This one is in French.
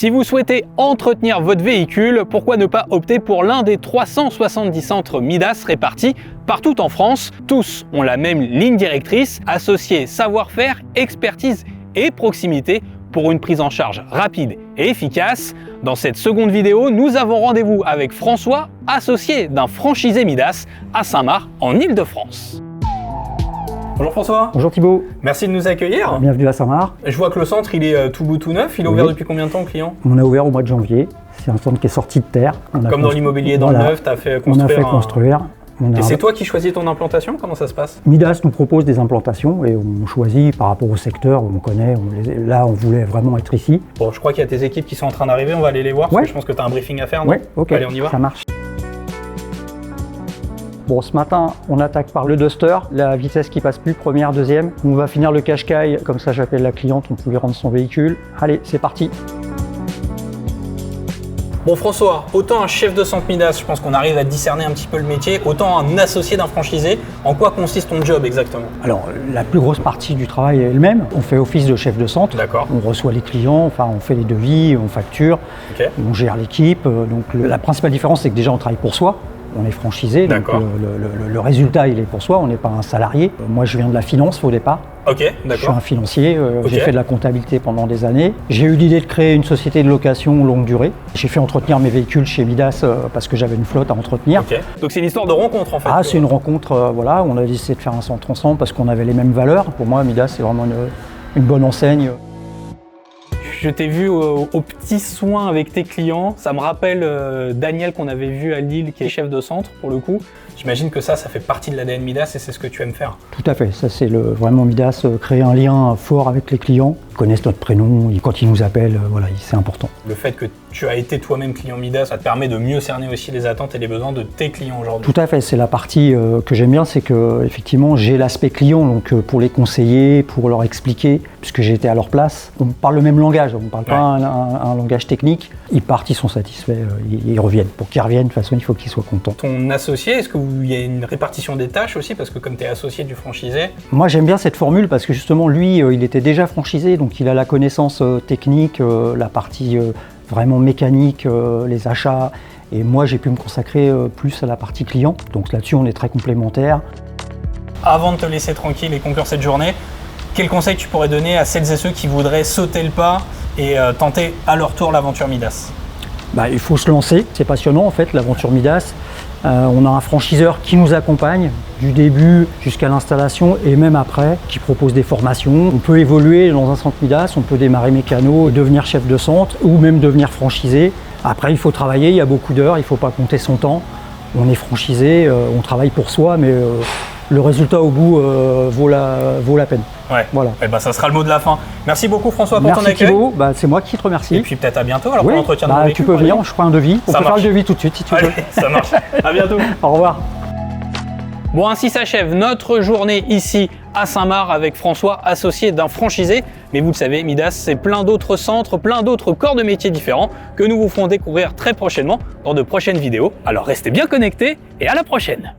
Si vous souhaitez entretenir votre véhicule, pourquoi ne pas opter pour l'un des 370 centres Midas répartis partout en France? Tous ont la même ligne directrice, associée savoir-faire, expertise et proximité pour une prise en charge rapide et efficace. Dans cette seconde vidéo, nous avons rendez-vous avec François, associé d'un franchisé Midas à Saint-Marc en Île-de-France. Bonjour François. Bonjour Thibaut. Merci de nous accueillir. Bienvenue à Saint-Marc. Je vois que le centre il est tout beau tout neuf. Il est ouvert depuis combien de temps, client? On a ouvert au mois de janvier. C'est un centre qui est sorti de terre. Comme dans l'immobilier dans le neuf, tu as fait construire. On a fait construire. Et c'est toi qui choisis ton implantation? Comment ça se passe? Midas nous propose des implantations et on choisit par rapport au secteur où on connaît. Là, on voulait vraiment être ici. Bon, je crois qu'il y a tes équipes qui sont en train d'arriver. On va aller les voir parce que je pense que tu as un briefing à faire. Oui, ok. Allez, on y va. Ça marche. Bon, ce matin, on attaque par le Duster, la vitesse qui passe plus, première, deuxième. On va finir le Qashqai, comme ça j'appelle la cliente, on peut lui rendre son véhicule. Allez, c'est parti. Bon François, autant un chef de centre Midas, je pense qu'on arrive à discerner un petit peu le métier, autant un associé d'un franchisé, en quoi consiste ton job exactement? Alors, la plus grosse partie du travail est elle-même. On fait office de chef de centre. D'accord. On reçoit les clients, enfin on fait les devis, on facture, on gère l'équipe. Donc la principale différence, c'est que déjà on travaille pour soi. On est franchisé, donc le résultat il est pour soi, on n'est pas un salarié. Moi je viens de la finance au départ. Ok, d'accord. Je suis un financier, j'ai fait de la comptabilité pendant des années. J'ai eu l'idée de créer une société de location longue durée. J'ai fait entretenir mes véhicules chez Midas parce que j'avais une flotte à entretenir. Ok. Donc c'est une histoire de rencontre en fait. Ah, c'est une rencontre, voilà, on a décidé de faire un centre ensemble parce qu'on avait les mêmes valeurs. Pour moi Midas c'est vraiment une bonne enseigne. Je t'ai vu aux petits soins avec tes clients. Ça me rappelle Daniel qu'on avait vu à Lille, qui est chef de centre pour le coup. J'imagine que ça fait partie de l'ADN Midas et c'est ce que tu aimes faire. Tout à fait, ça c'est vraiment Midas, créer un lien fort avec les clients. Ils connaissent notre prénom, quand ils nous appellent, voilà, c'est important. Le fait que tu as été toi-même client Midas, ça te permet de mieux cerner aussi les attentes et les besoins de tes clients aujourd'hui. Tout à fait, c'est la partie que j'aime bien, c'est que effectivement j'ai l'aspect client, donc pour les conseiller, pour leur expliquer, puisque j'ai été à leur place. On parle le même langage, on ne parle pas un langage technique. Ils partent, ils sont satisfaits, ils reviennent. Pour qu'ils reviennent, de toute façon, il faut qu'ils soient contents. Ton associé, est-ce qu'il y a une répartition des tâches aussi? Parce que comme tu es associé du franchisé. Moi j'aime bien cette formule parce que justement lui, il était déjà franchisé, donc il a la connaissance technique, la partie vraiment mécanique, les achats. Et moi j'ai pu me consacrer plus à la partie client. Donc là-dessus on est très complémentaires. Avant de te laisser tranquille et conclure cette journée, quel conseil tu pourrais donner à celles et ceux qui voudraient sauter le pas et tenter à leur tour l'aventure Midas? Il faut se lancer, c'est passionnant en fait l'aventure Midas. On a un franchiseur qui nous accompagne du début jusqu'à l'installation et même après, qui propose des formations. On peut évoluer dans un centre Midas, on peut démarrer mécano, devenir chef de centre ou même devenir franchisé. Après il faut travailler, il y a beaucoup d'heures, il ne faut pas compter son temps. On est franchisé, on travaille pour soi, mais le résultat au bout vaut la peine. Ouais. Voilà. Et ça sera le mot de la fin. Merci beaucoup François pour ton accueil. Thibaut, c'est moi qui te remercie. Et puis peut-être à bientôt alors pour l'entretien de véhicule. Tu peux venir, je ferai un devis. On peut faire le devis tout de suite si tu veux. Ça marche. À bientôt. Au revoir. Bon, ainsi s'achève notre journée ici à Saint-Marc avec François, associé d'un franchisé. Mais vous le savez, Midas, c'est plein d'autres centres, plein d'autres corps de métiers différents que nous vous ferons découvrir très prochainement dans de prochaines vidéos. Alors restez bien connectés et à la prochaine.